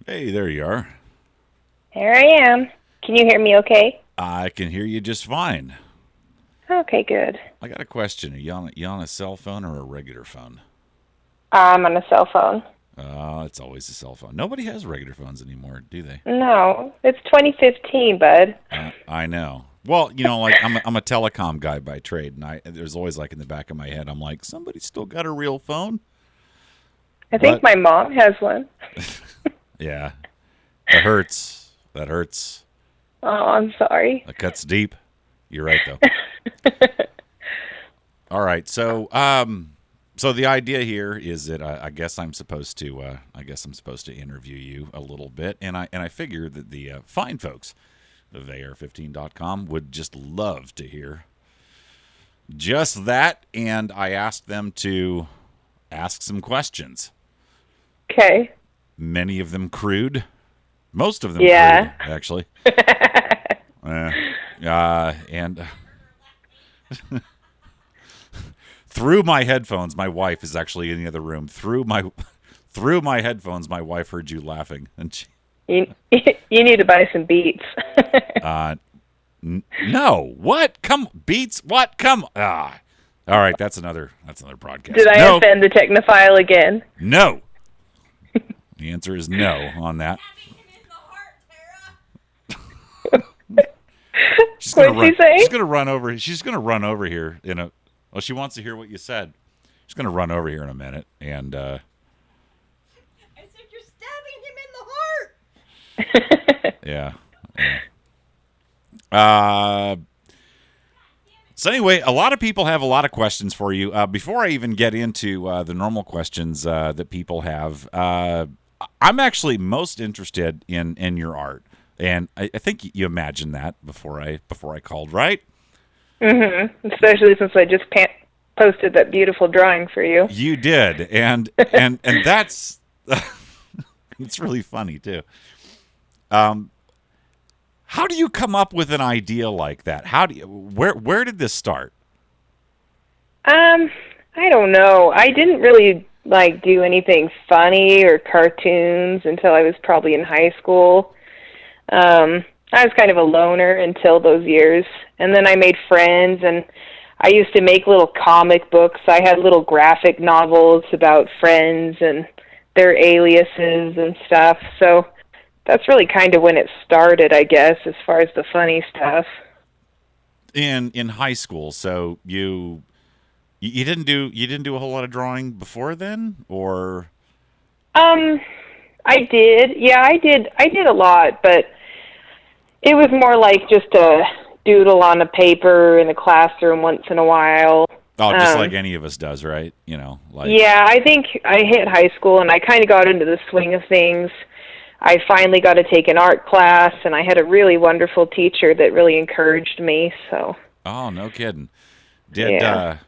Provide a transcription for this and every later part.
Hey, there you are. Here I am. Can you hear me okay? I can hear you just fine. Okay, good. I got a question. Are you on a cell phone or a regular phone? I'm on a cell phone. It's always a cell phone. Nobody has regular phones anymore, do they? No, it's 2015, bud. I know. Well, like I'm a telecom guy by trade, and there's always like in the back of my head, I'm like, somebody's still got a real phone. I think But my mom has one. yeah, that hurts. That hurts. Oh, I'm sorry. That cuts deep. You're right though. All right, so the idea here is that I guess I'm supposed to interview you a little bit, and I figure that the fine folks of AR15.com would just love to hear just that, and I asked them to ask some questions. Okay. Many of them crude, most of them Yeah. crude, actually. And through my headphones, my wife is actually in the other room. Through my headphones, my wife heard you laughing, and she, You need to buy some Beats. no, what? Come Beats? What? Come? All right, that's another broadcast. Did I No, offend the technophile again? no. The answer is no on that. What'd she say? She's gonna run over. She's gonna run over here in a. Well, she wants to hear what you said. She's gonna run over here in a minute, and I said you're stabbing him in the heart. yeah. Yeah. So anyway, a lot of people have a lot of questions for you. Before I even get into the normal questions that people have, I'm actually most interested in your art, and I think you imagined that before I called, right? Mm-hmm. Especially since I just posted that beautiful drawing for you. You did, and that's it's really funny too. How do you come up with an idea like that? Where did this start? I don't know. I didn't really do anything funny or cartoons until I was probably in high school. I was kind of a loner until those years, and then I made friends, and I used to make little comic books. I had little graphic novels about friends and their aliases and stuff. So that's really kind of when it started, I guess, as far as the funny stuff. In high school, so you didn't do a whole lot of drawing before then, or? I did. Yeah, I did a lot, but it was more like just a doodle on a paper in the classroom once in a while. Oh, just like any of us does, right? Yeah, I think I hit high school and I kind of got into the swing of things. I finally got to take an art class, and I had a really wonderful teacher that really encouraged me. So. Oh, no kidding. Yeah.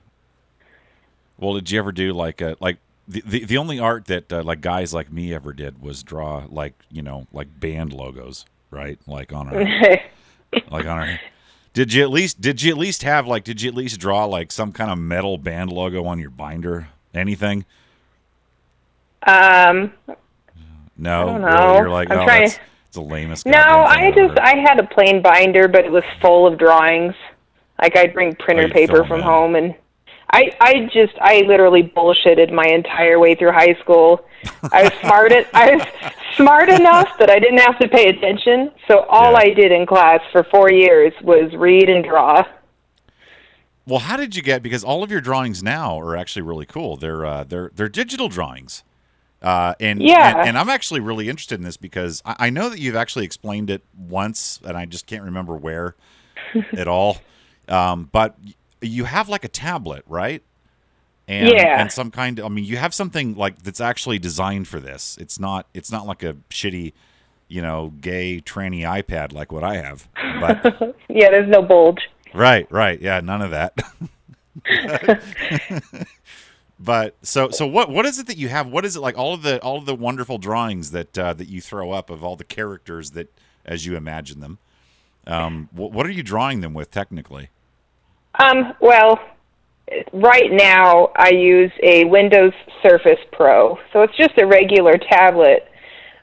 Did you ever do the only art that like guys like me ever did was draw like band logos, right? Like on our Did you at least draw like some kind of metal band logo on your binder? Anything? No, I don't know. really? You're like, I'm oh, trying that's the lamest. No, goddamn thing I've ever I had a plain binder, but it was full of drawings. Like I'd bring printer you'd paper fill 'em from in. home, and I literally bullshitted my entire way through high school. I was smart enough that I didn't have to pay attention. So all Yeah. I did in class for 4 years was read and draw. Well, how did you get? Because all of your drawings now are actually really cool. They're digital drawings, and I'm actually really interested in this because I know that you've actually explained it once, and I just can't remember where at all. But you have like a tablet, right? And some kind of, I mean, you have something like that's actually designed for this. It's not like a shitty, gay tranny iPad like what I have. But Yeah, there's no bulge. right, yeah, none of that. But so what is it that you have? What is it like? All of the wonderful drawings that you throw up of all the characters that as you imagine them. What are you drawing them with technically? Well, right now I use a Windows Surface Pro, so it's just a regular tablet.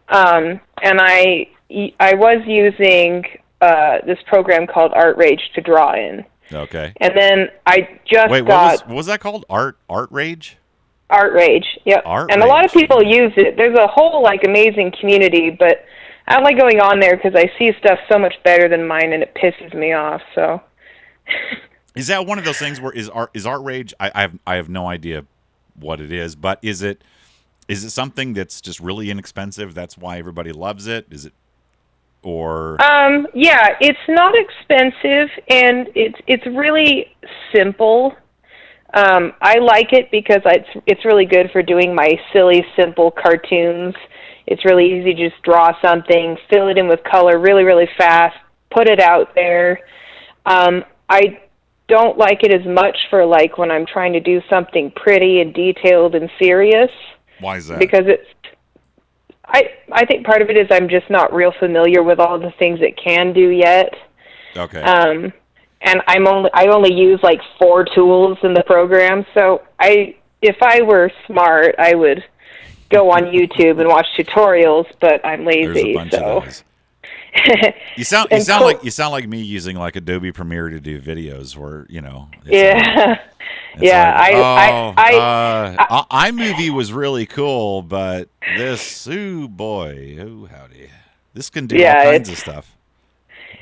And I was using this program called Art Rage to draw in. Okay. And then I just what was that called? Art Rage? Art Rage, yep. Art and Rage. A lot of people use it. There's a whole amazing community, but I don't like going on there because I see stuff so much better than mine, and it pisses me off. So, is that one of those things where is Art Rage? I have no idea what it is, but is it something that's just really inexpensive? That's why everybody loves it. Is it? Or yeah, it's not expensive, and it's really simple. I like it because it's really good for doing my silly, simple cartoons. It's really easy to just draw something, fill it in with color really, really fast, put it out there. I don't like it as much for when I'm trying to do something pretty and detailed and serious. Why is that? Because I think part of it is I'm just not real familiar with all the things it can do yet. Okay. And I only use 4 tools in the program, so if I were smart, I would go on YouTube and watch tutorials, but I'm lazy. There's a bunch of those. You sound like me using Adobe Premiere to do videos where iMovie was really cool, but this howdy, this can do all kinds of stuff.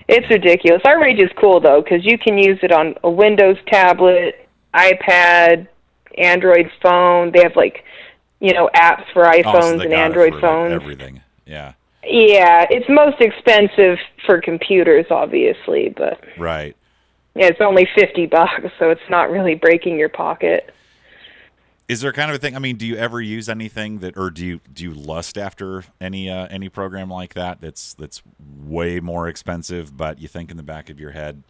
It's ridiculous. Art Rage is cool though because you can use it on a Windows tablet, iPad, Android phone. They have apps for iPhones and Android phones. Everything, yeah. Yeah, it's most expensive for computers, obviously, but right. Yeah, it's only $50, so it's not really breaking your pocket. Is there kind of a thing? I mean, do you ever use anything or do you lust after any program like that's way more expensive, but you think in the back of your head,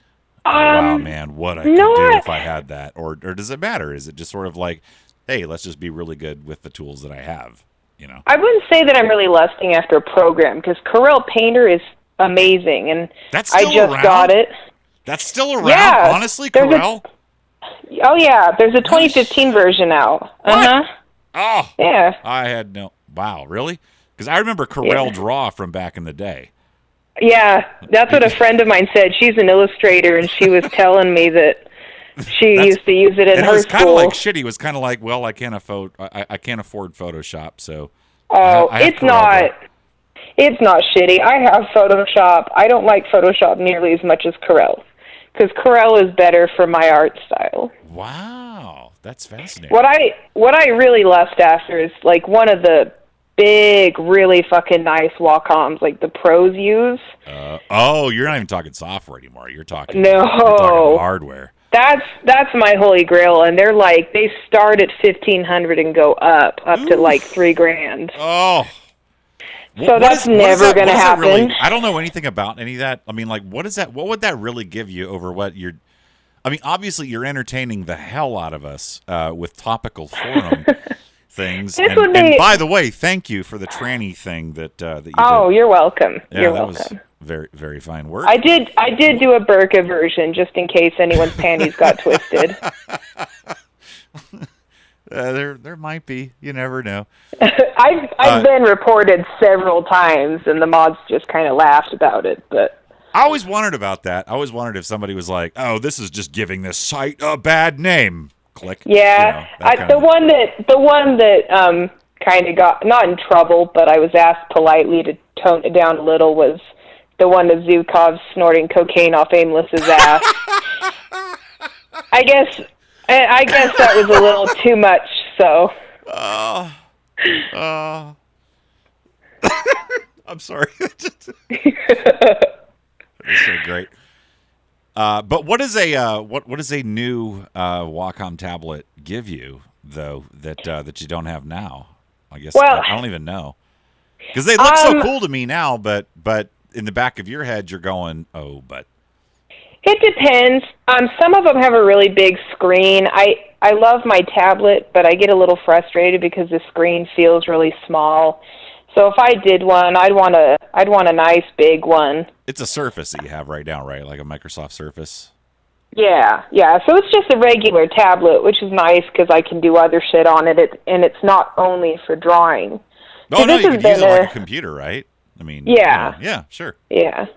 wow, man, what I could do if I had that, or does it matter? Is it just sort of hey, let's just be really good with the tools that I have? I wouldn't say that I'm really lusting after a program because Corel Painter is amazing, and I just got it. That's still around, yeah, honestly, Corel? Oh, yeah, there's a 2015 version out. What? Oh. Yeah. I had no... Wow, really? Because I remember Corel Draw from back in the day. Yeah, that's what a friend of mine said. She's an illustrator, and she was telling me that she used to use it in her school. It was kind of shitty. It was kind of well, I can't afford Photoshop, so... Oh, it's not... It's not shitty. I have Photoshop. I don't like Photoshop nearly as much as Corel, because Corel is better for my art style. Wow, that's fascinating. What I really lust after is one of the big, really fucking nice Wacoms the pros use. You're not even talking software anymore. You're talking hardware. That's my holy grail, and they're they start at $1,500 and go up to $3,000. Oh. So that's never going to happen. Really, I don't know anything about any of that. I mean, what is that? What would that really give you over what you're? I mean, obviously, you're entertaining the hell out of us with topical forum things. And by the way, thank you for the tranny thing that you did. Oh, you're welcome. Yeah, you're welcome. Was very, very fine work. I did do a burqa version just in case anyone's panties got twisted. There might be. You never know. I've been reported several times, and the mods just kind of laughed about it. But I always wondered about that. I always wondered if somebody was like, "Oh, this is just giving this site a bad name." Click. Yeah, the one that kind of got not in trouble, but I was asked politely to tone it down a little. Was the one that Zukov snorting cocaine off Aimless's ass? I guess that was a little too much, so... I'm sorry. That's so great. But what does a new Wacom tablet give you, though, that you don't have now? I guess I don't even know. Because they look so cool to me now, but in the back of your head, you're going, oh, but... It depends. Some of them have a really big screen. I love my tablet, but I get a little frustrated because the screen feels really small. So if I did one, I'd want a nice big one. It's a Surface that you have right now, right? Like a Microsoft Surface? Yeah. So it's just a regular tablet, which is nice because I can do other shit on it, and it's not only for drawing. Oh, no, you could use it like a computer, right? I mean, yeah. Yeah, sure. Yeah.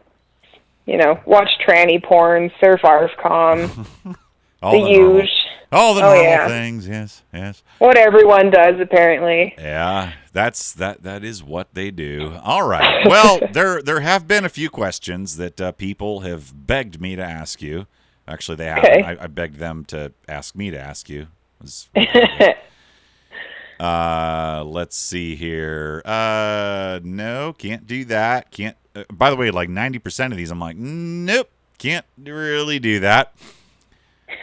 Watch tranny porn, surf ARFCom, the huge. All the normal things, yes. What everyone does, apparently. Yeah, that is what they do. All right. Well, there have been a few questions that people have begged me to ask you. Actually, they haven't. Okay. I begged them to ask me to ask you. Let's see here. No, can't do that. Can't. By the way, like 90% of these, I'm like, nope, can't really do that.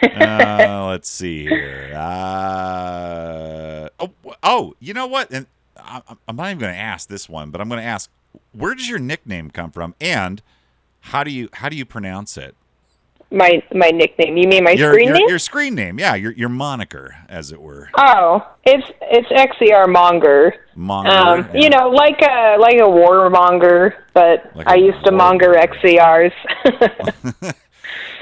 Let's see here. You know what? And I'm not even going to ask this one, but I'm going to ask, where does your nickname come from, and how do you pronounce it? My nickname. You mean my screen name? Your screen name, yeah, your moniker, as it were. Oh, it's XCRmonger. Monger. Like a warmonger, but I used to monger XCRs.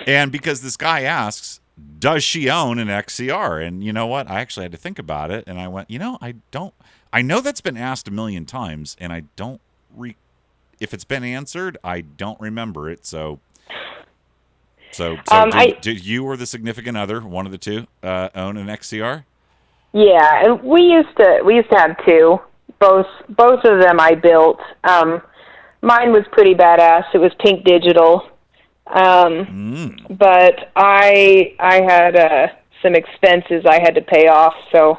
And because this guy asks, does she own an XCR? And you know what? I actually had to think about it, and I went, I don't. I know that's been asked a million times, and I don't. If it's been answered, I don't remember it. So did you or the significant other, one of the two, own an XCR? Yeah, and we used to have two. Both of them I built. Mine was pretty badass. It was pink digital. But I had some expenses I had to pay off, so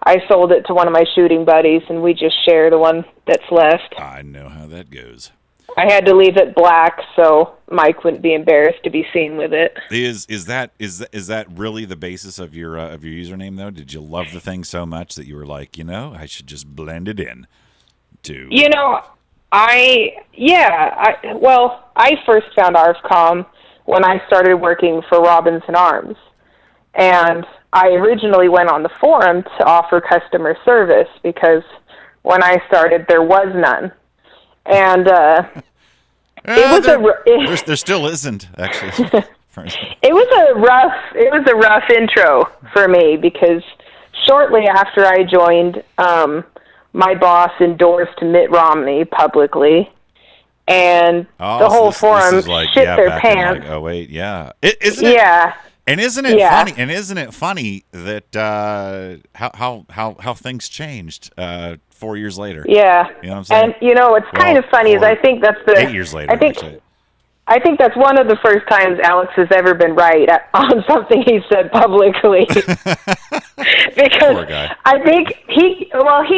I sold it to one of my shooting buddies, and we just share the one that's left. I know how that goes. I had to leave it black so Mike wouldn't be embarrassed to be seen with it. Is that really the basis of your username though? Did you love the thing so much that you were like, I should just blend it in to I first found ARFCom when I started working for Robinson Arms, and I originally went on the forum to offer customer service because when I started there was none. And there still isn't, actually. It was a rough intro for me because shortly after I joined, my boss endorsed Mitt Romney publicly, and the whole forum shit their pants. Isn't it? Yeah. And isn't it funny? And isn't it funny that how things changed 4 years later? Yeah. You know what I'm saying? And what's kind of funny is I think that's 8 years later. I think that's one of the first times Alex has ever been right on something he said publicly. Because poor guy. I think he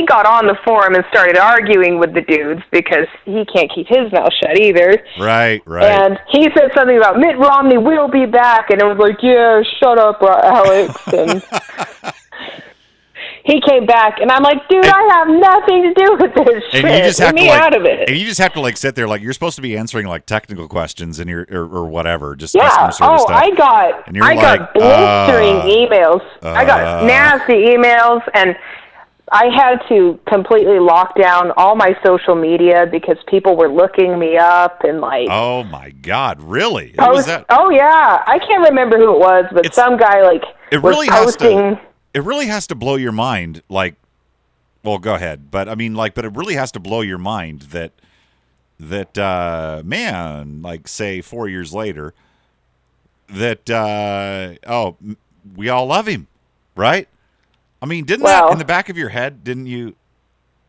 got on the forum and started arguing with the dudes because he can't keep his mouth shut either. Right. And he said something about Mitt Romney will be back, and it was like, yeah, shut up, Alex. And he came back, and I'm like, dude, I have nothing to do with this shit. And you just have Get me out of it. And you just have to sit there you're supposed to be answering technical questions and or whatever, just yeah. customer service stuff. I got blistering emails. I got nasty emails, and I had to completely lock down all my social media because people were looking me up and Oh my God, really? Who was that? Oh yeah, I can't remember who it was, but some guy was posting. It really has to blow your mind, well, go ahead. But I mean, but it really has to blow your mind that man, say 4 years later, that we all love him, right? I mean, didn't that in the back of your head? Didn't you?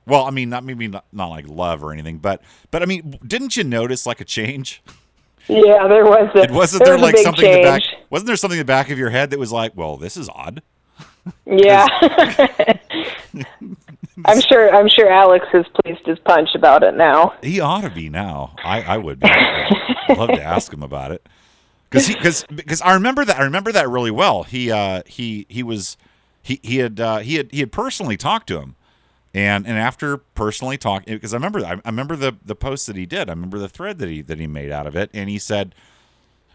Well, I mean, not like love or anything, but I mean, didn't you notice a change? Yeah, there was. Wasn't there something in the back? Wasn't there something in the back of your head that was well, this is odd? Yeah. I'm sure Alex is pleased as punch about it now. He ought to be now. I would be. I'd love to ask him about it. Because I remember that really well. He had personally talked to him. And after personally talking, because I remember the post that he did. I remember the thread that he made out of it, and he said,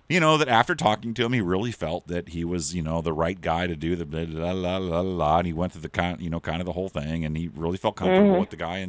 that after talking to him, he really felt that he was, the right guy to do the blah, blah, blah, blah, blah, and he went through the kind of the whole thing, and he really felt comfortable with the guy,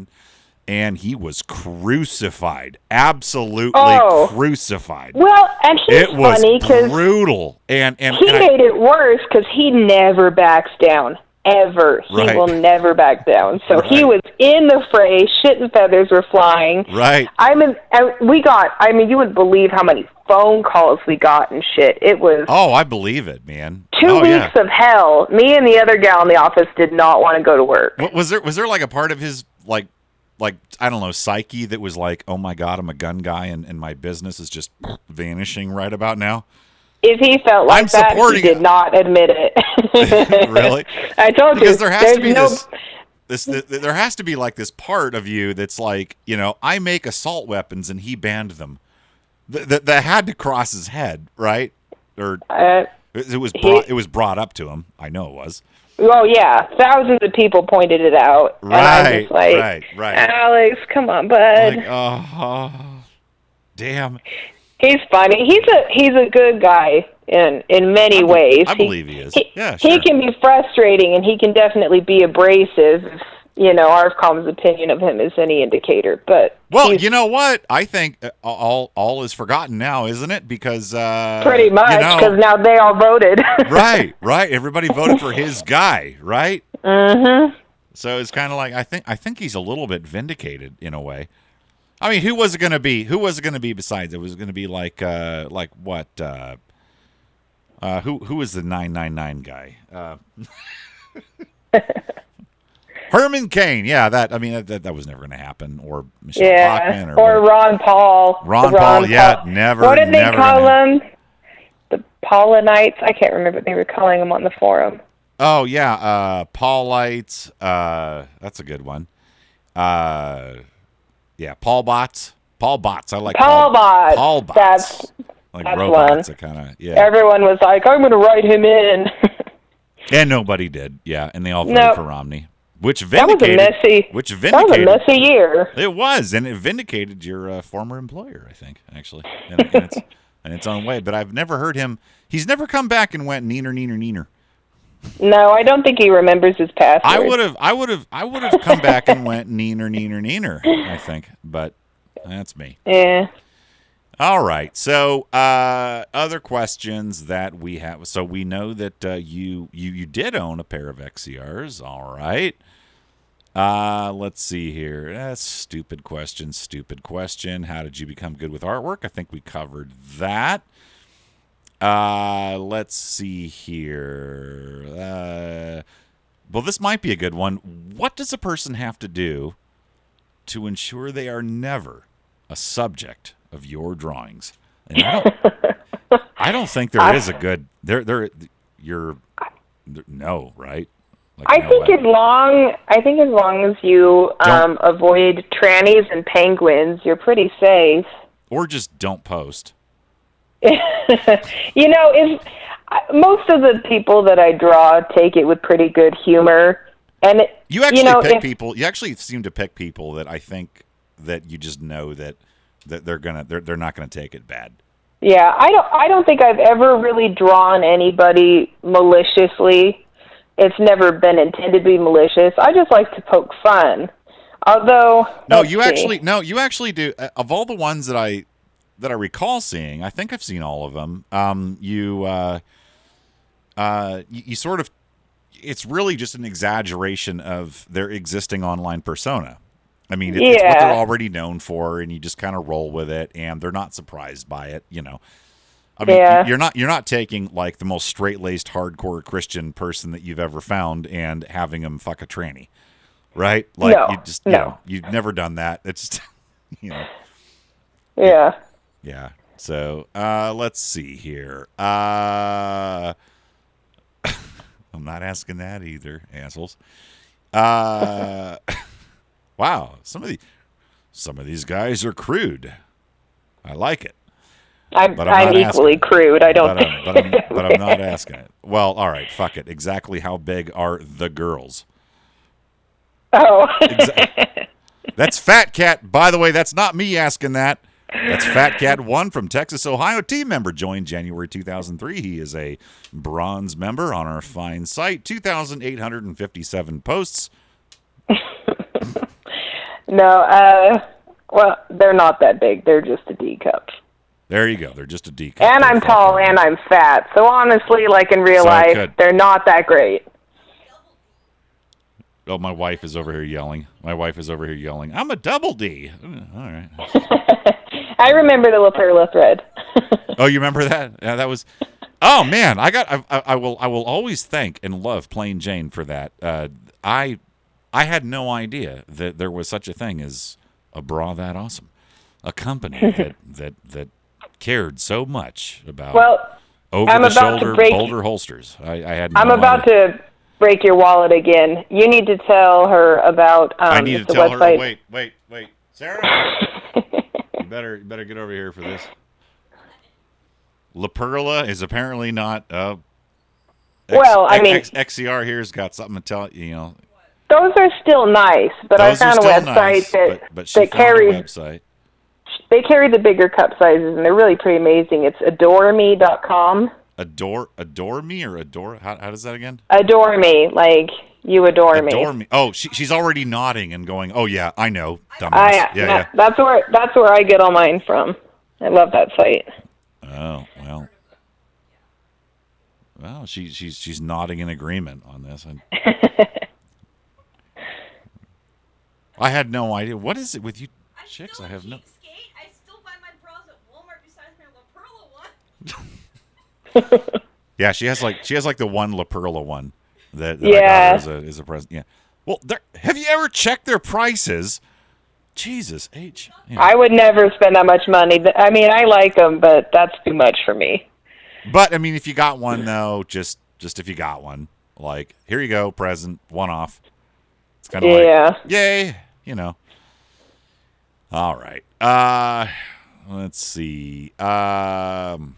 and he was crucified, absolutely crucified. Well, and he's funny because brutal, and he made it worse because he never backs down. ever. He Right. will never back down. So Right. he was in the fray. Shit and feathers were flying. Right. You wouldn't believe how many phone calls we got and shit. It was Oh, I believe it, man. 2 weeks of hell. Me and the other gal in the office did not want to go to work. Was there like a part of his like I don't know, psyche that was like, oh my God, I'm a gun guy and my business is just vanishing right about now? If he felt like that, he did not admit it. Really? I told you. Because there has to be there has to be like this part of you that's like, I make assault weapons and he banned them. That had to cross his head, right? Or it was brought up to him. I know it was. Oh yeah, thousands of people pointed it out, right, and I'm just like, right. Alex, come on, bud. Like, oh, damn. He's funny. He's a good guy in many ways. I believe he is. Yeah, sure. He can be frustrating, and he can definitely be abrasive. If, Arfcom's opinion of him is any indicator. But you know what? I think all is forgotten now, isn't it? Because pretty much, because now they all voted. right. Everybody voted for his guy, right? Mm-hmm. So it's kind of like I think he's a little bit vindicated in a way. I mean, who was it going to be? Who was it going to be besides? It was going to be like what? Who was the 999 guy? Herman Cain. Yeah, that was never going to happen. Or Michelle Bachmann. Or Ron Paul. Ron Paul. Yeah, never. What did they call them? The Paulites. I can't remember what they were calling them on the forum. Oh yeah, Paulites. That's a good one. Yeah, Paul Bots. I like Paul Bots. Paul Bots. That's robots. Kind of. Yeah. Everyone was like, "I'm going to write him in," and nobody did. Yeah, and they all voted for Romney, which vindicated. That was a messy year. It was, and it vindicated your former employer. I think actually, in its own way. But I've never heard him. He's never come back and went neener. No, I don't think he remembers his password. I would have come back and went neener, I think, but that's me. Yeah. All right. So, other questions that we have. So we know that you did own a pair of XCRs. All right. Let's see here. Stupid question. How did you become good with artwork? I think we covered that. Let's see here. Well, this might be a good one. What does a person have to do to ensure they are never a subject of your drawings? And I don't think there is a good no, right? Like, I think as long as you avoid trannies and penguins, you're pretty safe. Or just don't post. If most of the people that I draw take it with pretty good humor, and you actually pick people. You actually seem to pick people that I think that you just know that they're not gonna take it bad. Yeah, I don't think I've ever really drawn anybody maliciously. It's never been intended to be malicious. I just like to poke fun. Although you actually do. Of all the ones that I recall seeing, I think I've seen all of them. You sort of, it's really just an exaggeration of their existing online persona. I mean, it's what they're already known for, and you just kind of roll with it, and they're not surprised by it. I mean, you're not taking like the most straight-laced, hardcore Christian person that you've ever found and having them fuck a tranny, right? Like you've never done that. It's just, Yeah. Yeah. So let's see here. I'm not asking that either, assholes. Wow, some of these guys are crude. I like it. I'm equally crude. I don't. But I'm not asking it. Well, all right. Fuck it. Exactly how big are the girls? Oh. That's Fat Cat. By the way, that's not me asking that. That's Fat Cat 1 from Texas, Ohio. Team member, joined January 2003. He is a bronze member on our fine site. 2,857 posts. No, well, they're not that big. They're just a D cup. There you go. They're just a D cup. And I'm tall and I'm fat. So honestly, like in real life, they're not that great. Oh, my wife is over here yelling. I'm a double D. All right. I remember the La Perla thread. Oh, you remember that? Yeah, that was. Oh man, I will always thank and love Plain Jane for that. I had no idea that there was such a thing as a bra that awesome, a company that cared so much about over the shoulder Boulder holsters. I had. No I'm about idea. to break your wallet again. You need to tell her about. I need to tell website. her. Wait, Sarah. you better get over here for this. La Perla is apparently not. XCR here's got something to tell you. know. Those are still nice, but I found a website that carries. Website. They carry the bigger cup sizes, and they're really pretty amazing. It's adoreme.com. Adore me or adore? How does that again? Adore me, like you adore me. Adore me. Oh, she's already nodding and going. Oh yeah, I know. Dumbass. Yeah. That's where I get all mine from. I love that site. Oh well. Well, she's nodding in agreement on this. I had no idea. What is it with you chicks? I have no. I still buy my bras at Walmart besides my La Perla one. Yeah, she has like the one La Perla one that I got her as a present. Yeah. Well, have you ever checked their prices? Jesus H. Yeah. I would never spend that much money. I mean, I like them, but that's too much for me. But I mean, if you got one though, just if you got one, like here you go, present, one off. It's kind of like, yay, you know. All right. Let's see. Some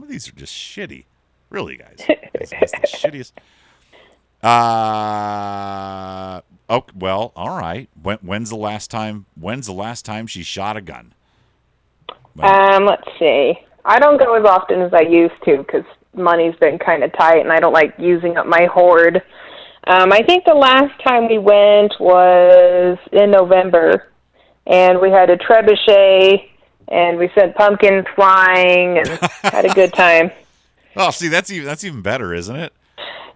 of these are just shitty. Really, guys. It's the shittiest. Oh well. All right. When's the last time she shot a gun? Let's see. I don't go as often as I used to because money's been kind of tight, and I don't like using up my hoard. I think the last time we went was in November, and we had a trebuchet, and we sent pumpkins flying, and had a good time. Oh, see, that's even better, isn't it?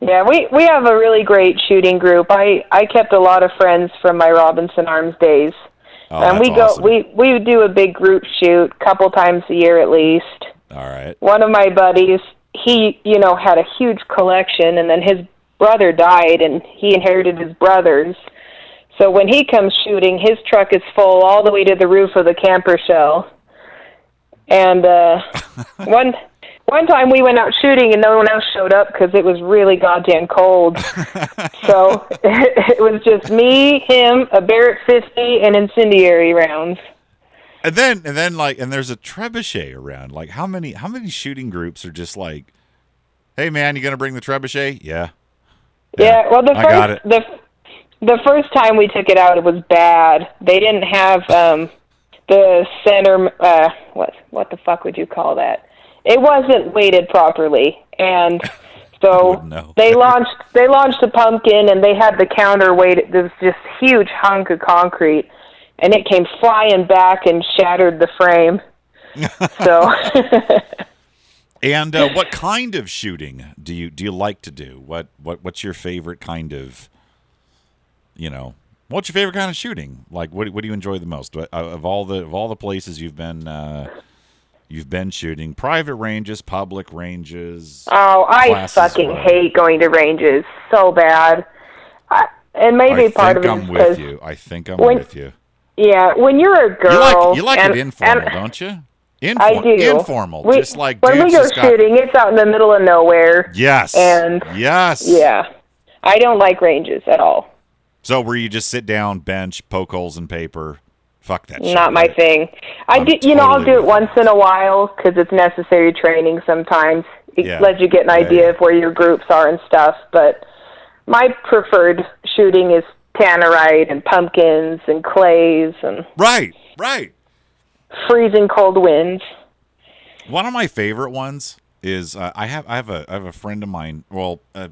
Yeah, we have a really great shooting group. I kept a lot of friends from my Robinson Arms days. Oh, and awesome. we do a big group shoot a couple times a year at least. All right. One of my buddies, he had a huge collection, and then his brother died, and he inherited his brother's. So when he comes shooting, his truck is full all the way to the roof of the camper shell. And one time we went out shooting and no one else showed up because it was really goddamn cold. So it was just me, him, a Barrett 50, and incendiary rounds. And then there's a trebuchet around. Like how many shooting groups are just like, hey man, you gonna bring the trebuchet? Yeah. Yeah. Well, the first time we took it out, it was bad. They didn't have the center. What the fuck would you call that? It wasn't weighted properly, and so they launched a pumpkin, and they had the counter weighted. There was this huge hunk of concrete, and it came flying back and shattered the frame. So. And what kind of shooting do you like to do? What's your favorite kind of? What's your favorite kind of shooting? Like, what do you enjoy the most of all the places you've been shooting? Private ranges, public ranges. Oh, I fucking hate going to ranges so bad. And maybe part of it is because I think I'm with you. Yeah, when you're a girl, you like it informal, don't you? I do. Informal, just like when we go shooting, it's out in the middle of nowhere. Yes. And yes. Yeah, I don't like ranges at all. So where you just sit down, bench, poke holes in paper, fuck that shit. Not my thing. I'll do it once in a while because it's necessary training sometimes. It lets you get an idea of where your groups are and stuff. But my preferred shooting is tannerite and pumpkins and clays and right. freezing cold winds. One of my favorite ones is I have a friend of mine. I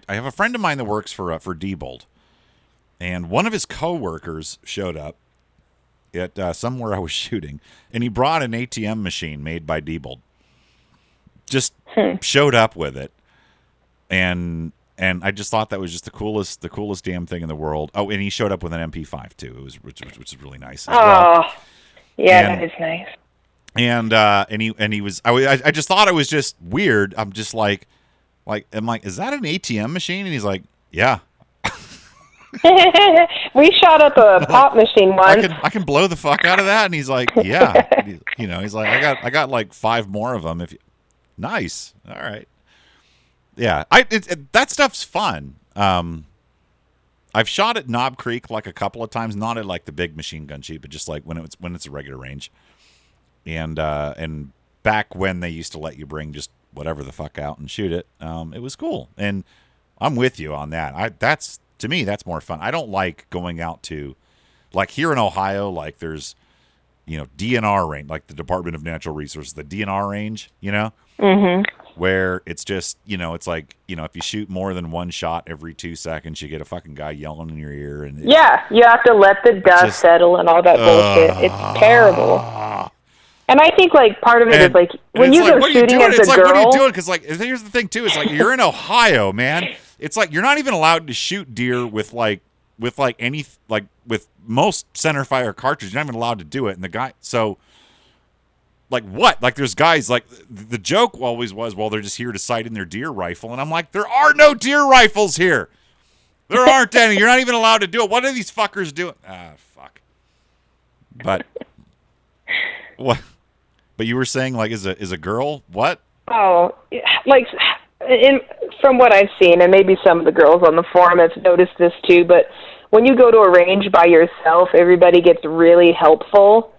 have a friend of mine that works for Diebold, and one of his coworkers showed up at somewhere I was shooting, and he brought an ATM machine made by Diebold. Just showed up with it, and And I just thought that was just the coolest damn thing in the world. Oh, and he showed up with an MP5 too. It was which is really nice as well. Yeah, that is nice. And he was. I just thought it was just weird. I'm just like, I'm like, is that an ATM machine? And he's like, yeah. We shot up a pop machine once. I can blow the fuck out of that. And he's like, yeah. He's like, I got like 5 more of them. Nice. All right. Yeah. That stuff's fun. I've shot at Knob Creek like a couple of times, not at like the big machine gun shoot, but just like when it's a regular range. And back when they used to let you bring just whatever the fuck out and shoot it, it was cool. And I'm with you on that. To me, that's more fun. I don't like going out to, like here in Ohio, like there's, DNR range, like the Department of Natural Resources, the DNR range, where it's just, it's like, if you shoot more than one shot every 2 seconds, you get a fucking guy yelling in your ear. And you have to let the dust settle and all that bullshit. It's terrible. And I think, like, part of it is, like, when you go shooting as a girl... what are you doing? Because, like, here's the thing, too. It's like, you're in Ohio, man. It's like, you're not even allowed to shoot deer with most centerfire cartridges. You're not even allowed to do it. And the guy... So, like, what? Like, there's guys, like, the joke always was, well, they're just here to sight in their deer rifle. And I'm like, there are no deer rifles here. There aren't any. You're not even allowed to do it. What are these fuckers doing? Fuck. But... What? But you were saying, like, is a girl what? Oh, like, from what I've seen, and maybe some of the girls on the forum have noticed this too, but when you go to a range by yourself, everybody gets really helpful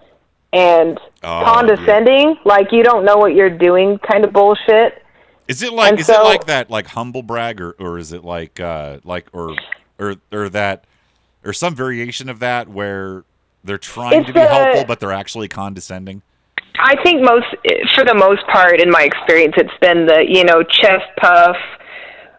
and condescending, like you don't know what you're doing kind of bullshit. Is it like it like that, like humble brag, or is it like or that, or some variation of that where they're trying to be helpful but they're actually condescending? I think for the most part, in my experience, it's been the, chest puff.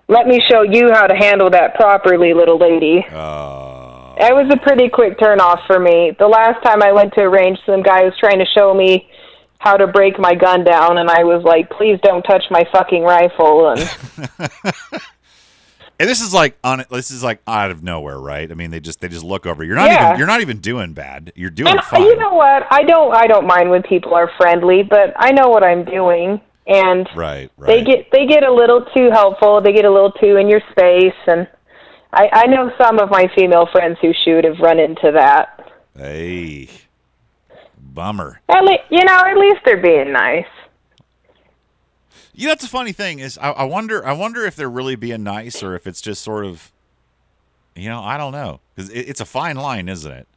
Let me show you how to handle that properly, little lady. It was a pretty quick turnoff for me. The last time I went to a range, some guy was trying to show me how to break my gun down, and I was like, please don't touch my fucking rifle. And and this is like out of nowhere, right? I mean, they just look over. You're not even doing bad. You're doing fine. You know what? I don't mind when people are friendly, but I know what I'm doing, and right. They get a little too helpful. They get a little too in your space, and I know some of my female friends who shoot have run into that. Hey, bummer. At least they're being nice. That's a funny thing is I wonder if they're really being nice or if it's just sort of, I don't know, because it's a fine line, isn't it?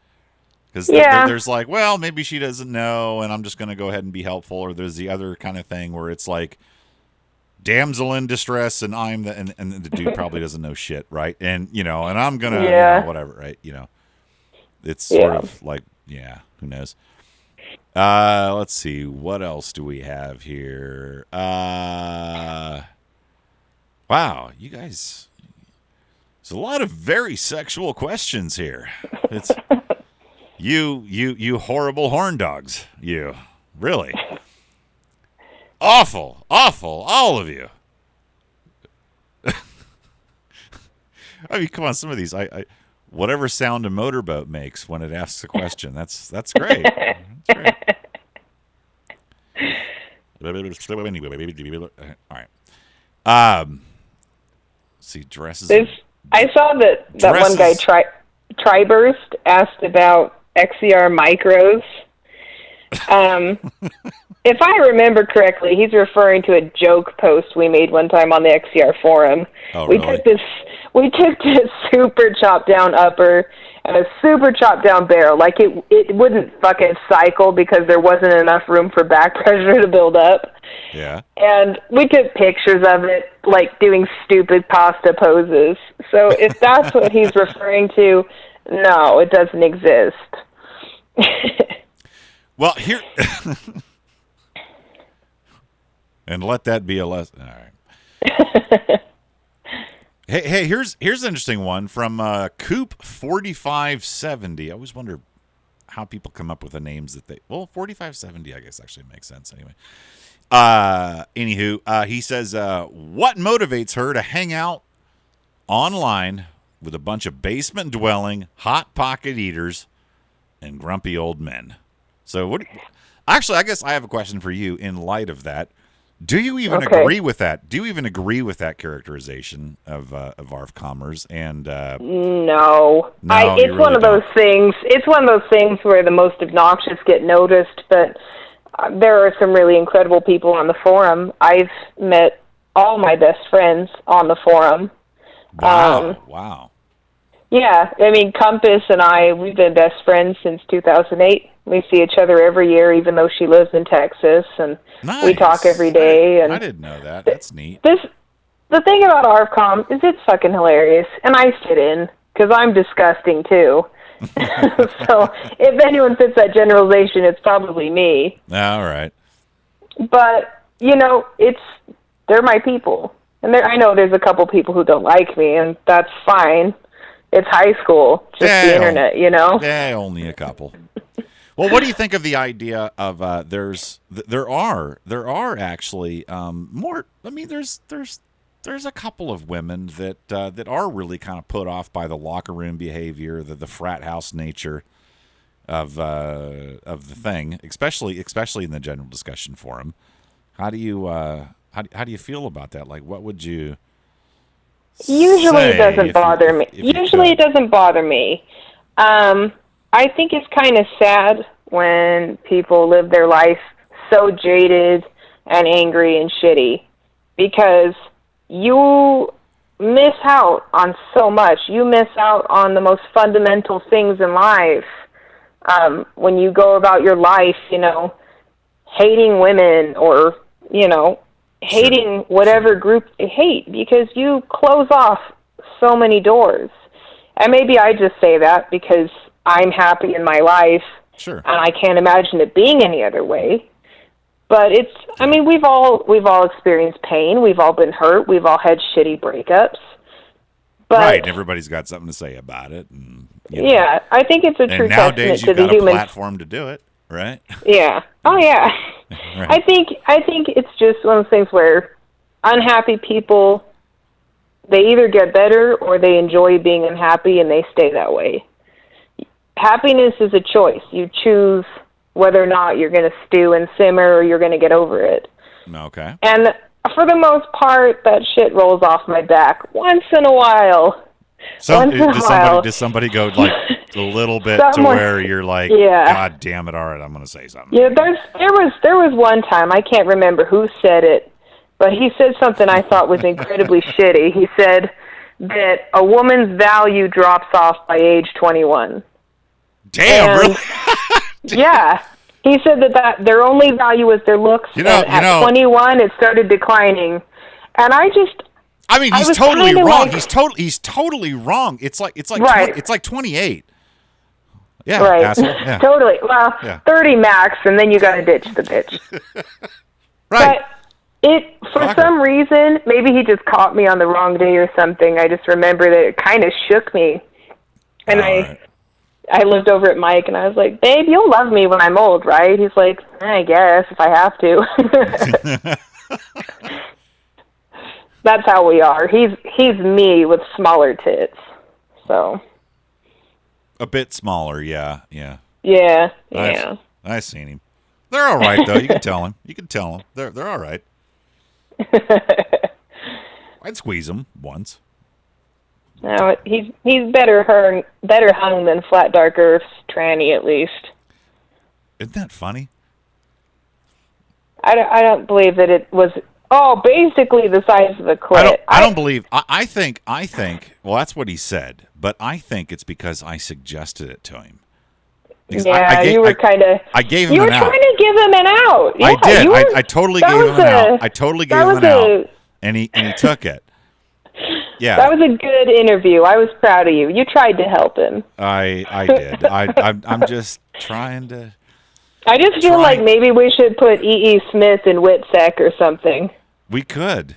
Because there's like, well, maybe she doesn't know, and I'm just going to go ahead and be helpful, or there's the other kind of thing where it's like, damsel in distress, and and the dude probably doesn't know shit, right? And and I'm gonna whatever, right? It's sort of like, who knows. Let's see. What else do we have here? Wow, you guys. There's a lot of very sexual questions here. It's you horrible horn dogs. You really awful, all of you. I mean, come on, some of these. I whatever sound a motorboat makes when it asks a question. That's great. That's great. All right. See, dresses. I saw that one guy, Triburst, asked about XCR micros. If I remember correctly, he's referring to a joke post we made one time on the XCR forum. Oh, really? We took this super chopped down upper and a super chopped down barrel. Like it wouldn't fucking cycle because there wasn't enough room for back pressure to build up. Yeah. And we took pictures of it, like doing stupid pasta poses. So if that's what he's referring to, no, it doesn't exist. Well, here, and let that be a lesson. All right. Hey, here's an interesting one from Coop 4570. I always wonder how people come up with the names that 4570, I guess, actually makes sense anyway. Anywho, he says, what motivates her to hang out online with a bunch of basement-dwelling, hot pocket eaters, and grumpy old men. So what? Actually, I guess I have a question for you in light of that. Do you even agree with that? Do you even agree with that characterization of XCRmonger? And no, it's really one of those things. It's one of those things where the most obnoxious get noticed, but there are some really incredible people on the forum. I've met all my best friends on the forum. Wow. Yeah, I mean, Compass and we've been best friends since 2008. We see each other every year, even though she lives in Texas, and nice. We talk every day. I didn't know that. That's neat. The thing about XCRm is it's fucking hilarious, and I fit in, because I'm disgusting, too. So if anyone fits that generalization, it's probably me. All right. But, they're my people. And I know there's a couple people who don't like me, and that's fine. It's high school, just the internet, Yeah, only a couple. Well, what do you think of the idea of there are actually more? I mean, there's a couple of women that are really kind of put off by the locker room behavior, the frat house nature of the thing, especially in the general discussion forum. How do you feel about that? Like, what would you? Usually it doesn't bother me. Usually it doesn't bother me. I think it's kind of sad when people live their life so jaded and angry and shitty, because you miss out on so much. You miss out on the most fundamental things in life. When you go about your life, hating women or, hating whatever group you hate, because you close off so many doors. And maybe I just say that because I'm happy in my life, sure, and I can't imagine it being any other way. But we've all experienced pain. We've all been hurt. We've all had shitty breakups. But, right, everybody's got something to say about it. And, yeah, I think it's a true testament to the human. Nowadays, you've got a platform to do it, right? Yeah. Oh, yeah. Right. I think it's just one of those things where unhappy people, they either get better or they enjoy being unhappy and they stay that way. Happiness is a choice. You choose whether or not you're going to stew and simmer or you're going to get over it. Okay. And for the most part, that shit rolls off my back once in a while. Does somebody go like a little bit to where you're like, God damn it, all right, I'm going to say something. Yeah, there was one time, I can't remember who said it, but he said something I thought was incredibly shitty. He said that a woman's value drops off by age 21. Damn, really? Yeah. He said that their only value was their looks, and at 21 it started declining. And he's totally wrong. He's totally wrong. It's like right. It's like 28. Yeah, right. Asshole. Yeah. Totally. Well, 30 max, and then you got to ditch the bitch. Right. But for some reason, maybe he just caught me on the wrong day or something. I just remember that it kind of shook me, and I looked over at Mike and I was like, "Babe, you'll love me when I'm old, right?" He's like, "I guess if I have to." That's how we are. He's me with smaller tits, so a bit smaller, yeah. I've seen him. They're all right though. You can tell him. They're all right. I'd squeeze him once. No, he's better hung than Flat Dark Earth's tranny, at least. Isn't that funny? I don't believe that it was. Oh, basically the size of a clit. I don't believe. I think. Well, that's what he said, but I think it's because I suggested it to him. You were kind of. I gave him an out. You were trying to give him an out. Yeah, I did. I totally gave him an out. I totally gave him an out, and he took it. Yeah, that was a good interview. I was proud of you. You tried to help him. I did. I'm just trying to. I just feel like maybe we should put E.E. Smith in WITSEC or something. We could.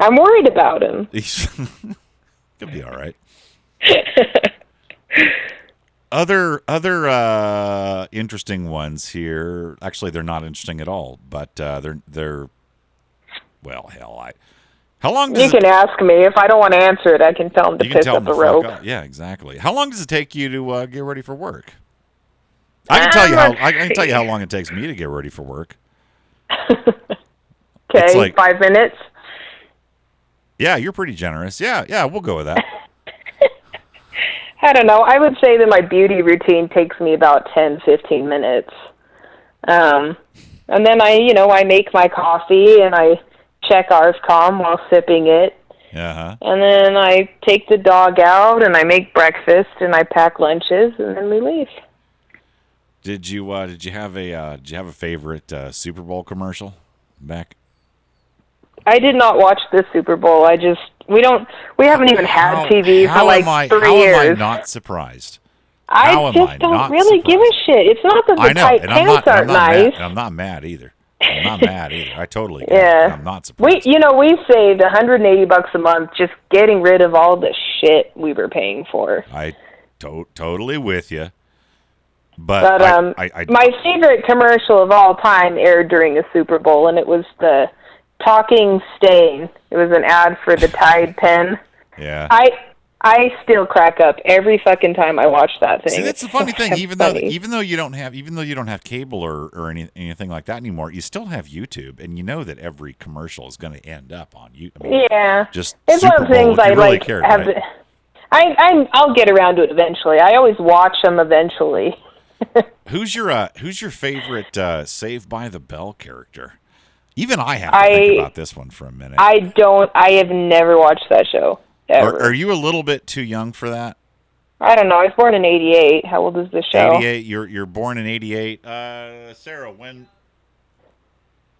I'm worried about him. He'll be all right. Other interesting ones here. Actually, they're not interesting at all. But they're well, hell, How long does You can ask me. If I don't want to answer it, I can tell him to piss up a rope. Yeah, exactly. How long does it take you to get ready for work? I can tell you how long it takes me to get ready for work. Okay, like, 5 minutes. Yeah, you're pretty generous. Yeah, we'll go with that. I don't know. I would say that my beauty routine takes me about 10, 15 minutes. And then I make my coffee and I check ARSCOM while sipping it. Uh-huh. And then I take the dog out and I make breakfast and I pack lunches and then we leave. Did you have a favorite Super Bowl commercial back? I did not watch the Super Bowl. We haven't even had TV for like 3 years. How am I not surprised? I just don't really give a shit. It's not that the tight pants aren't nice. I'm not mad either. I totally get it. I'm not surprised. We saved $180 a month just getting rid of all the shit we were paying for. I totally with you. But my favorite commercial of all time aired during the Super Bowl, and it was the Talking Stain. It was an ad for the Tide pen. Yeah. I still crack up every fucking time I watch that thing. See, that's the funny thing. Even though you don't have cable or anything like that anymore, you still have YouTube, and you know that every commercial is going to end up on YouTube. Yeah. Just it's Super one of the things Bowl, I really like. cared, right? I'll get around to it eventually. I always watch them eventually. Who's your favorite Saved by the Bell character? Even I have to think about this one for a minute. I have never watched that show, ever. Are you a little bit too young for that? I don't know. I was born in 88. How old is the show? 88. You're born in 88. Sarah, when...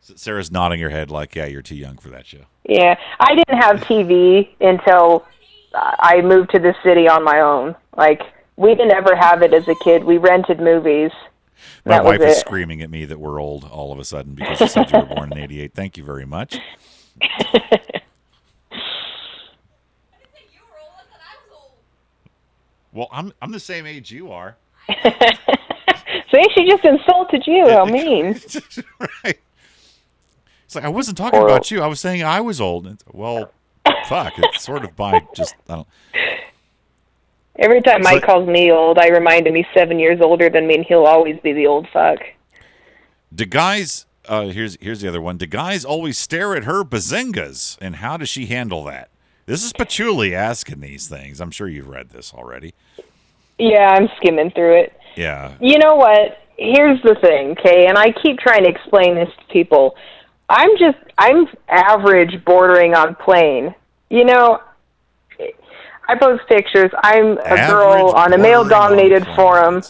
Sarah's nodding her head like, yeah, you're too young for that show. Yeah. I didn't have TV until I moved to the city on my own. Like, we didn't ever have it as a kid. We rented movies. My wife is screaming at me that we're old all of a sudden because she said you were born in 88. Thank you very much. Well, I'm the same age you are. See, she just insulted you. How mean. Right. It's like, I wasn't talking about you. I was saying I was old. Well, fuck. It's sort of by just, I don't... Every time Mike calls me old, I remind him he's 7 years older than me, and he'll always be the old fuck. Do guys, here's the other one. Do guys always stare at her bazingas, and how does she handle that? This is Patchouli asking these things. I'm sure you've read this already. Yeah, I'm skimming through it. Yeah. You know what? Here's the thing, okay? And I keep trying to explain this to people. I'm average, bordering on plain. You know, I post pictures. I'm a girl on a male-dominated forum.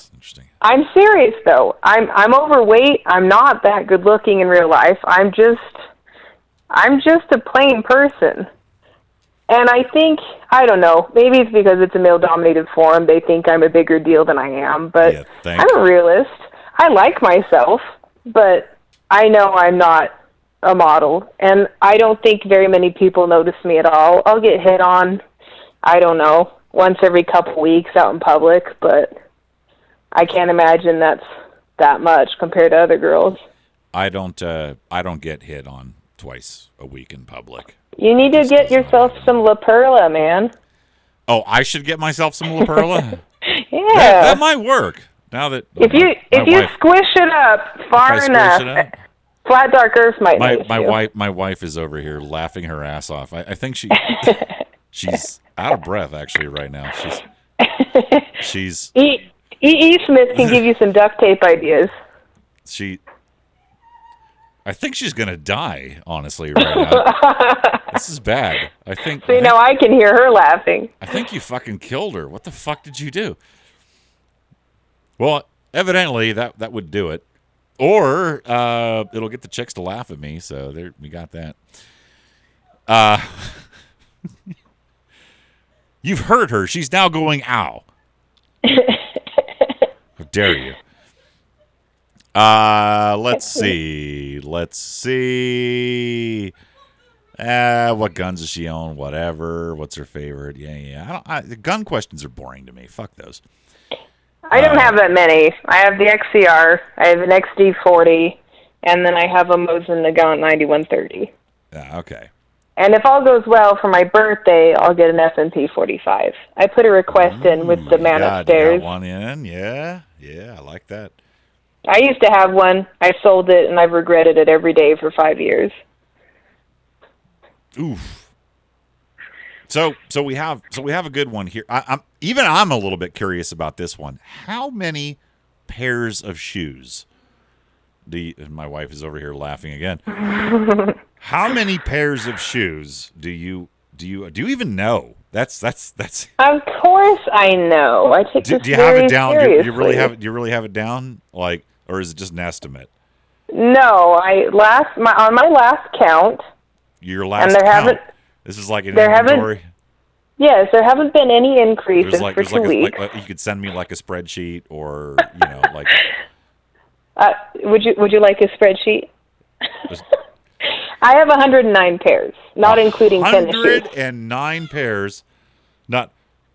I'm serious, though. I'm overweight. I'm not that good-looking in real life. I'm just a plain person. And I think, I don't know, maybe it's because it's a male-dominated forum. They think I'm a bigger deal than I am. But yeah, I'm a realist. I like myself, but I know I'm not a model. And I don't think very many people notice me at all. I'll get hit on, I don't know, once every couple weeks out in public, but I can't imagine that's that much compared to other girls. I don't get hit on twice a week in public. You need to get yourself some La Perla, man. Oh, I should get myself some La Perla? Yeah. That might work. Now that if you squish it up far enough, Flat Dark Earth might notice you. My wife is over here laughing her ass off. I think she's out of breath actually right now. She's E. Smith can give you some duct tape ideas. I think she's gonna die, honestly, right now. This is bad. I think I can hear her laughing. I think you fucking killed her. What the fuck did you do? Well, evidently that would do it. Or it'll get the chicks to laugh at me, so there we got that. You've heard her. She's now going, ow. How dare you? Let's see. What guns does she own? Whatever. What's her favorite? Yeah. The gun questions are boring to me. Fuck those. I don't have that many. I have the XCR. I have an XD40, and then I have a Mosin Nagant 9130. Okay. And if all goes well for my birthday, I'll get an FMP 45. I put a request in with the man upstairs. You got one in, yeah, I like that. I used to have one. I sold it, and I've regretted it every day for 5 years. Oof. So we have a good one here. I'm a little bit curious about this one. How many pairs of shoes my wife is over here laughing again. How many pairs of shoes do you even know? That's. Of course I know. I take this do you have it down? Seriously. Do you really have it down? Like, or is it just an estimate? No, on my last count. Your last count. This is like an inventory. Yes, there haven't been any increases for 2 weeks. Like you could send me like a spreadsheet, or like. Would you like a spreadsheet? I have 109 pairs, not including tennis shoes. 109 pairs.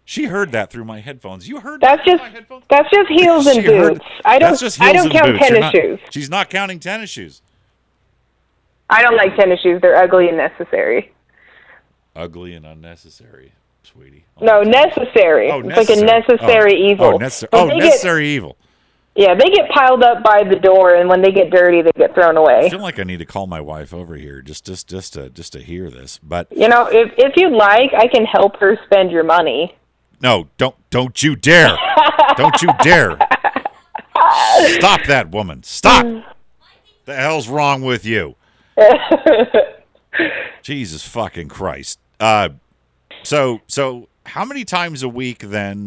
She heard that through my headphones. You heard that through my headphones? That's just heels and boots. I don't count tennis shoes. She's not counting tennis shoes. I don't like tennis shoes. They're ugly and necessary. Ugly and unnecessary, sweetie. No, necessary. Oh, it's like a necessary evil. Necessary evil. Yeah, they get piled up by the door, and when they get dirty, they get thrown away. I feel like I need to call my wife over here just to hear this. But if you'd like, I can help her spend your money. No, don't you dare! Don't you dare! Stop that woman! Stop! The hell's wrong with you? Jesus fucking Christ! So how many times a week then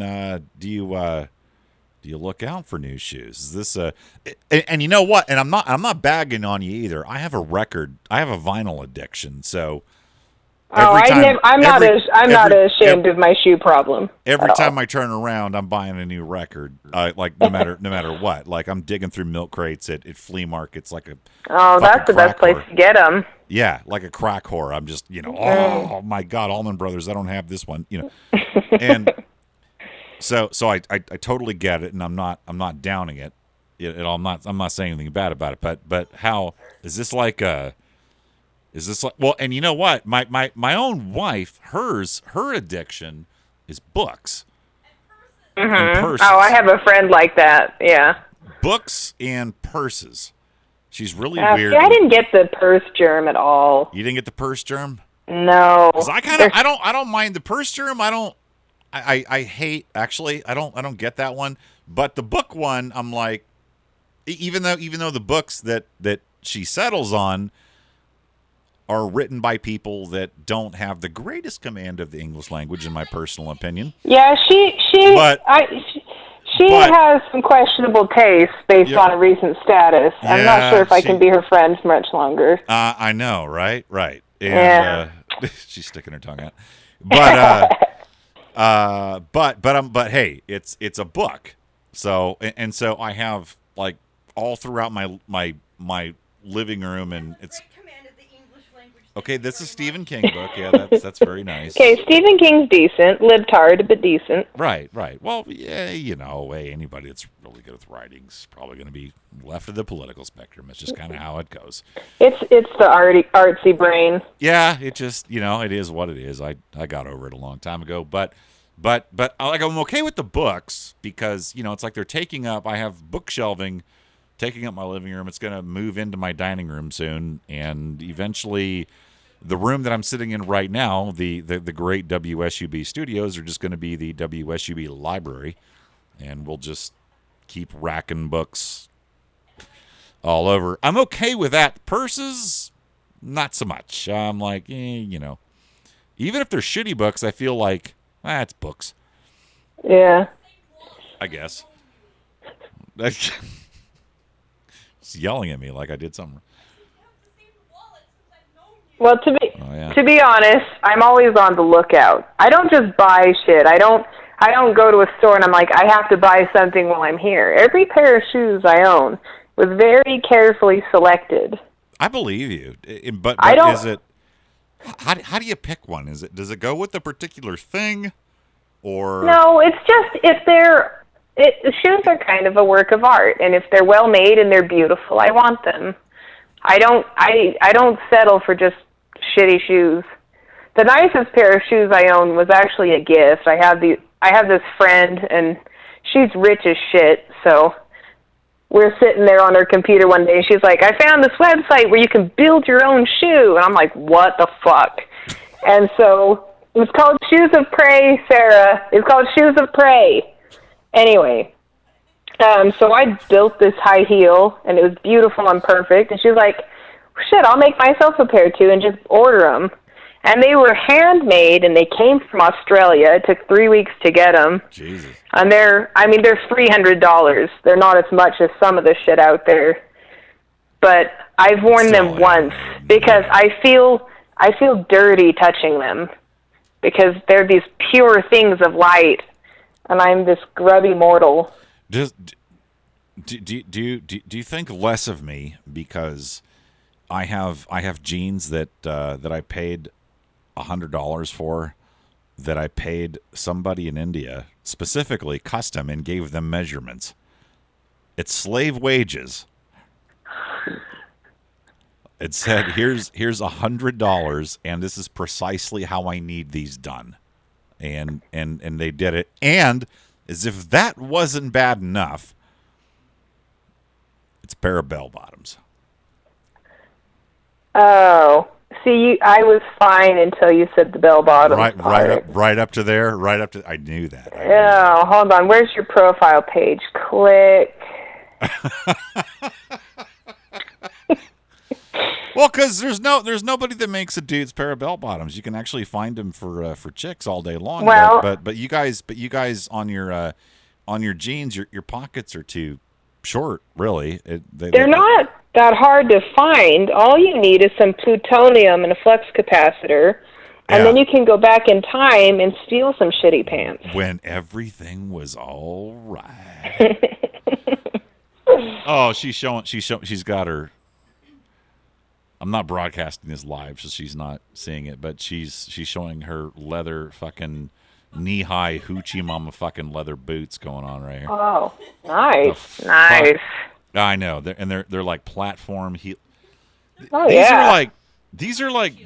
do you look out for new shoes? Is this and you know what? And I'm not bagging on you either. I have a vinyl addiction. So I'm not ashamed of my shoe problem. Every time I turn around, I'm buying a new record. Like no matter what. Like I'm digging through milk crates at flea markets like a. Oh, that's the best place to get them. Yeah, like a crack whore. I'm just oh my God, Allman Brothers. I don't have this one. And. So I totally get it, and I'm not downing it. I'm not saying anything bad about it. But how is this like well? And you know what? My own wife, her addiction is books. Mm-hmm. And purses. Oh, I have a friend like that. Yeah. Books and purses. She's really weird. See, I didn't get the purse germ at all. You didn't get the purse germ? No. 'Cause I don't mind the purse germ. I hate, actually, I don't get that one, but the book one, I'm like, even though the books that she settles on are written by people that don't have the greatest command of the English language, in my personal opinion. Yeah, she has some questionable taste based on a recent status. I'm not sure if I can be her friend for much longer. I know, right? And, she's sticking her tongue out, but hey, it's a book. So I have like all throughout my living room, and it's okay. This is Stephen King book. Yeah, that's very nice. Okay, Stephen King's decent, libtard, but decent. Right. Well, yeah, hey, anybody that's really good with writing is probably going to be left of the political spectrum. It's just kind of how it goes. It's the artsy brain. Yeah, it just it is what it is. I got over it a long time ago, but like I'm okay with the books because it's like they're taking up. I have bookshelving taking up my living room. It's going to move into my dining room soon, and eventually, the room that I'm sitting in right now, the great WSUB studios, are just going to be the WSUB library, and we'll just keep racking books all over. I'm okay with that. Purses, not so much. I'm like, even if they're shitty books, I feel like. It's books. Yeah. I guess. She's yelling at me like I did something. Well, to be honest, I'm always on the lookout. I don't just buy shit. I don't go to a store and I'm like, I have to buy something while I'm here. Every pair of shoes I own was very carefully selected. I believe you, but is it? How do you pick one? Does it go with a particular thing, or no? It's just shoes are kind of a work of art, and if they're well made and they're beautiful, I want them. I don't settle for just shitty shoes. the nicest pair of shoes I own was actually a gift. I have this friend, and she's rich as shit, so we're sitting there on her computer one day, and she's like, I found this website where you can build your own shoe. And I'm like, what the fuck? And so it's called Shoes of Prey, Sarah. It's called Shoes of Prey. Anyway, so I built this high heel, and it was beautiful and perfect. And she was like, shit, I'll make myself a pair too and just order them. And they were handmade, and they came from Australia. It took 3 weeks to get them. Jesus. And they're $300. They're not as much as some of the shit out there. But I've worn them once because I feel dirty touching them because they're these pure things of light, and I'm this grubby mortal. Do you think less of me because I have jeans that I paid $100 for, that I paid somebody in India specifically custom and gave them measurements? It's slave wages. It said, here's $100, and this is precisely how I need these done, and they did it. And as if that wasn't bad enough, it's a pair of bell bottoms. Oh, see, I was fine until you said the bell bottoms. Right up to there, I knew that. Hold on. Where's your profile page? Click. Well, because there's nobody that makes a dude's pair of bell bottoms. You can actually find them for chicks all day long. Well, but you guys on your jeans, your pockets are too short. Really, they're not that hard to find. All you need is some plutonium and a flux capacitor, and then you can go back in time and steal some shitty pants. When everything was all right. Oh, she's got her. I'm not broadcasting this live, so she's not seeing it, but she's showing her leather fucking knee-high hoochie mama fucking leather boots going on right here. Oh, nice. Nice. I know. They're like platform heel. Oh, These are like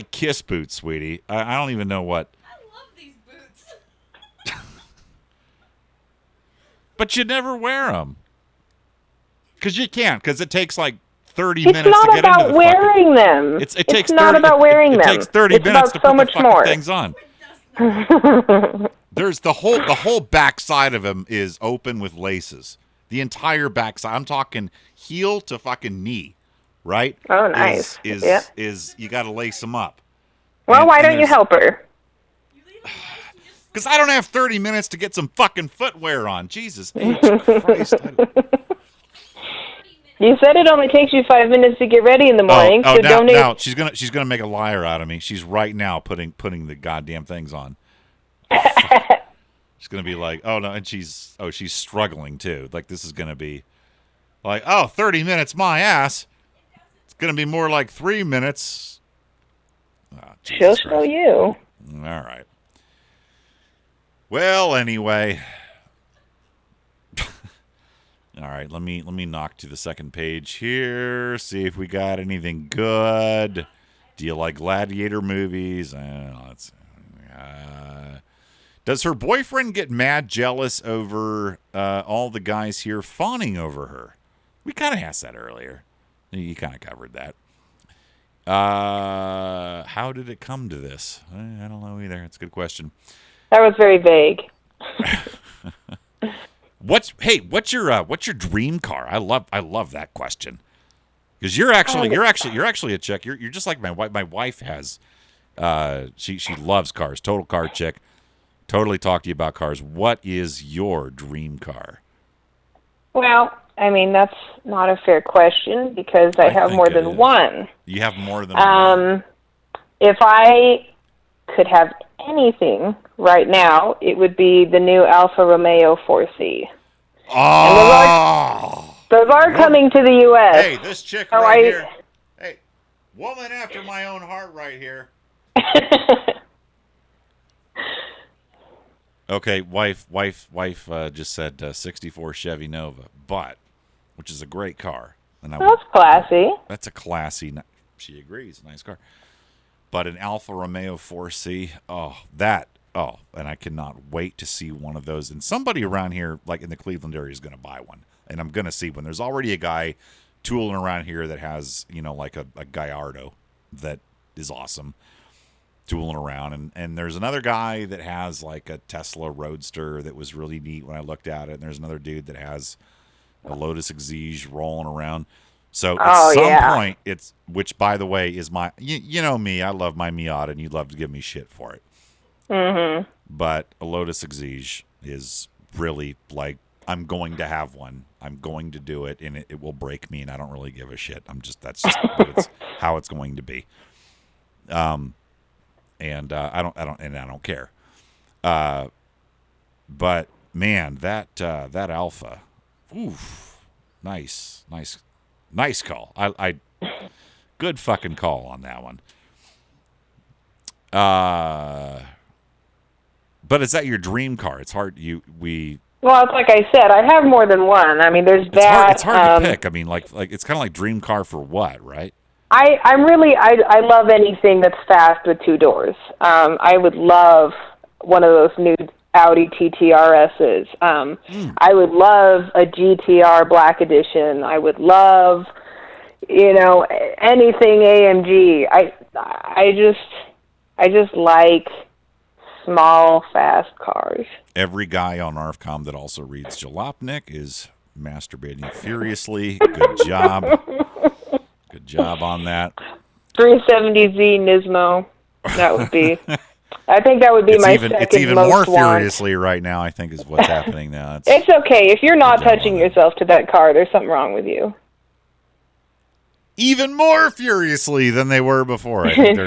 Kiss boots, sweetie. I don't even know what. I love these boots. But you never wear them. Because you can't, because it takes like 30 minutes to get into the It's not about wearing them. It takes not about wearing them. It takes 30 minutes to put the fucking things on. There's the whole backside of them is open with laces. The entire backside. I'm talking heel to fucking knee, right? Oh, nice. Is you got to lace them up. Well, why don't you help her? Because I don't have 30 minutes to get some fucking footwear on. Jesus H. Christ. You said it only takes you 5 minets to get ready in the morning. Now she's gonna make a liar out of me. She's right now putting the goddamn things on. She's gonna be like, oh no, and she's struggling too. Like this is gonna be like, 30 minutes, my ass. It's gonna be more like 3 minutes. She'll show you. All right. Well, anyway. All right, let me knock to the second page here. See if we got anything good. Do you like gladiator movies? Does her boyfriend get mad, jealous over all the guys here fawning over her? We kind of asked that earlier. You kind of covered that. How did it come to this? I don't know either. It's a good question. That was very vague. What's your dream car? I love that question. Because you're actually a chick. You're just like my wife. My wife has she loves cars. Total car chick. Totally talk to you about cars. What is your dream car? Well, I mean that's not a fair question because I have more than one. You have more than one. If I could have anything right now, it would be the new Alfa Romeo 4C. Oh! Those are coming to the U.S. Hey, this chick here. Hey, woman after my own heart right here. Okay, wife just said 64 Chevy Nova, which is a great car. And that's classy. That's a classy, she agrees, nice car. but an Alfa Romeo 4C, and I cannot wait to see one of those. And somebody around here, like in the Cleveland area, is going to buy one. And I'm going to see one. There's already a guy tooling around here that has, like a Gallardo that is awesome, tooling around. And there's another guy that has like a Tesla Roadster that was really neat when I looked at it. And there's another dude that has a Lotus Exige rolling around. So at some point, which by the way is my, you know me, I love my Miata, and you love to give me shit for it. Mm-hmm. But a Lotus Exige is really like, I'm going to have one. I'm going to do it, and it will break me, and I don't really give a shit. That's just how it's going to be. I don't care. But man, that Alpha, oof, nice call. I good fucking call on that one. But is that your dream car? It's hard. Well, it's like I said, I have more than one. I mean, there's that. It's hard to pick. I mean, like it's kind of like dream car for what, right? I love anything that's fast with two doors. I would love one of those new Audi TTRSs. I would love a GTR Black Edition. I would love, anything AMG. I just like small, fast cars. Every guy on ARFCOM that also reads Jalopnik is masturbating furiously. Good job. Good job on that. 370Z Nismo. That would be... I think that would be my second most It's even more furiously right now, I think, is what's happening now. It's okay. If you're not touching yourself to that car, there's something wrong with you. Even more furiously than they were before. I think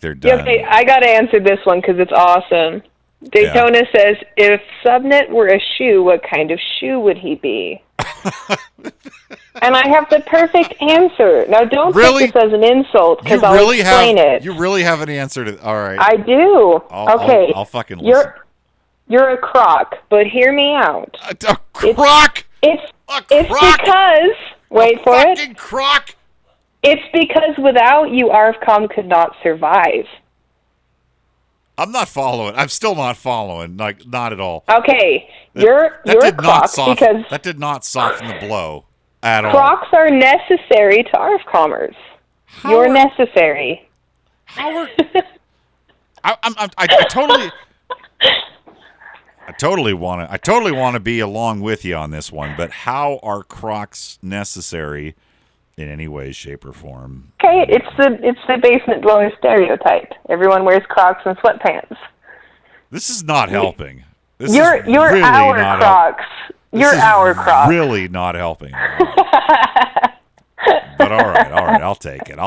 they're done. Yeah, okay, I got to answer this one because it's awesome. Daytona says, if Subnet were a shoe, what kind of shoe would he be? And I have the perfect answer. Now, don't take this as an insult, because I'll explain it. You really have an answer to... All right. I do. I'll fucking listen. You're a croc, but hear me out. A croc? It's because... Wait for it. A fucking croc? It's because without you, ARFCOM could not survive. I'm not following. I'm still not following. Like, not at all. Okay, you're a croc because... That did not soften the blow at all. Crocs are necessary to ARFCOMers. You're necessary. How are... I totally want to be along with you on this one, but how are Crocs necessary in any way, shape, or form? Okay, it's the basement dweller stereotype. Everyone wears Crocs and sweatpants. This is not helping. You're really our Crocs. You're our Crocs. Really not helping. But all right, I'll take it.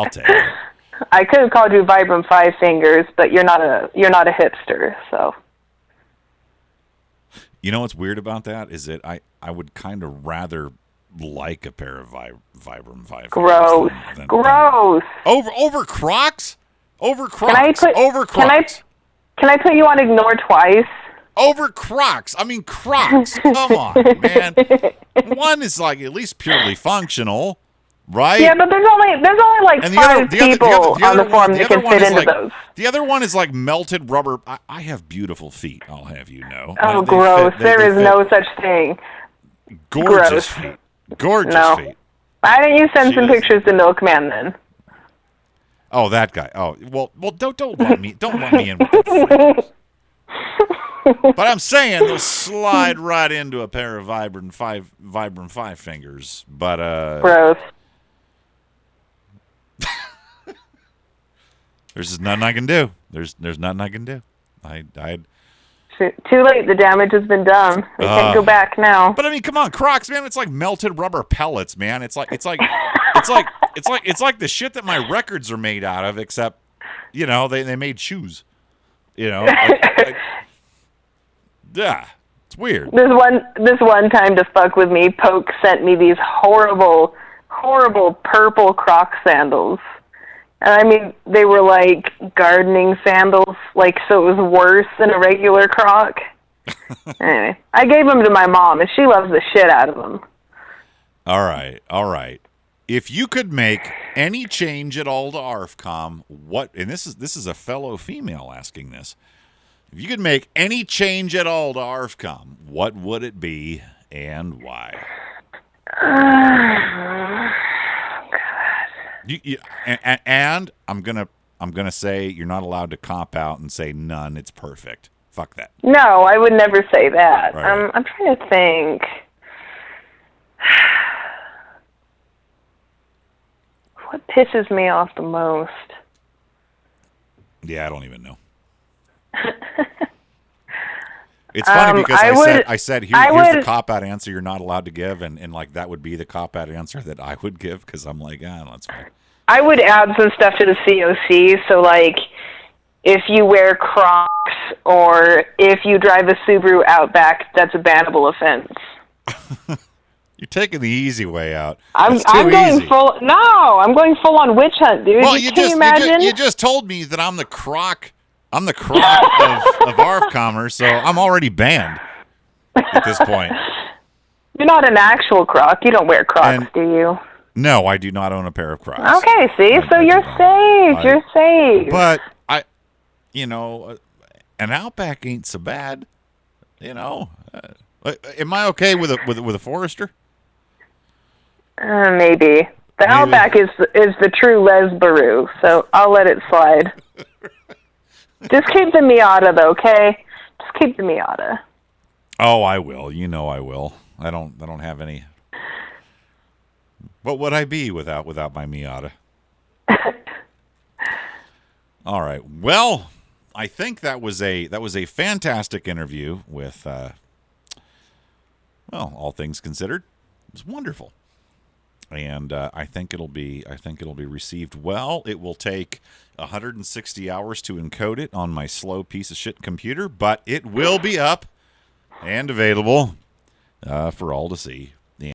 I could have called you Vibram Five Fingers, but you're not a hipster, so. You know what's weird about that is that I would kind of rather like a pair of Vibram 5 Gross. Than over Crocs? Over Crocs. Over Crocs. Can I put you on ignore twice? Over Crocs. I mean Crocs. Come on, man. One is like at least purely functional, right? Yeah, but there's only like five people on the forum that can fit into those. The other one is like melted rubber. I have beautiful feet, I'll have you know. Oh, gross. There is no such thing. Gorgeous feet. Gorgeous feet. Why don't you send some pictures to Milkman then? Oh, that guy. Oh, well, don't let me in with that. But I'm saying they'll slide right into a pair of Vibram Five Fingers. But gross. There's nothing I can do. There's nothing I can do. Too late. The damage has been done. We can't go back now. But I mean, come on, Crocs, man. It's like melted rubber pellets, man. It's like the shit that my records are made out of, except they made shoes. Yeah, it's weird. This one time to fuck with me, Poke sent me these horrible purple Croc sandals. And I mean, they were like gardening sandals, so it was worse than a regular Croc. Anyway, I gave them to my mom, and she loves the shit out of them. All right. If you could make any change at all to ARFCOM, what? And this is a fellow female asking this. If you could make any change at all to ARFCOM, what would it be and why? And I'm gonna say you're not allowed to cop out and say none. It's perfect. Fuck that. No, I would never say that. Right. I'm trying to think. What pisses me off the most? Yeah, I don't even know. It's funny because I said here's the cop-out answer you're not allowed to give, and like that would be the cop-out answer that I would give because I'm like, that's fine. I would add some stuff to the COC, so like if you wear Crocs or if you drive a Subaru Outback, that's a bannable offense. You're taking the easy way out. I'm going full on witch hunt, dude. Well, Can you imagine? You just told me that I'm the croc of ARFComers, so I'm already banned at this point. You're not an actual Croc. You don't wear Crocs, do you? No, I do not own a pair of Crocs. Okay, see? So you're safe. You're safe. But an Outback ain't so bad. Am I okay with a Forester? Maybe. The Outback is the true Lesbaru, so I'll let it slide. Just keep the Miata, though, okay? Just keep the Miata. Oh, I will. I will. I don't have any. What would I be without my Miata? All right. Well, I think that was a fantastic interview with all things considered. It was wonderful. And I think it'll be received well. It will take 160 hours to encode it on my slow piece of shit computer, but it will be up and available for all to see.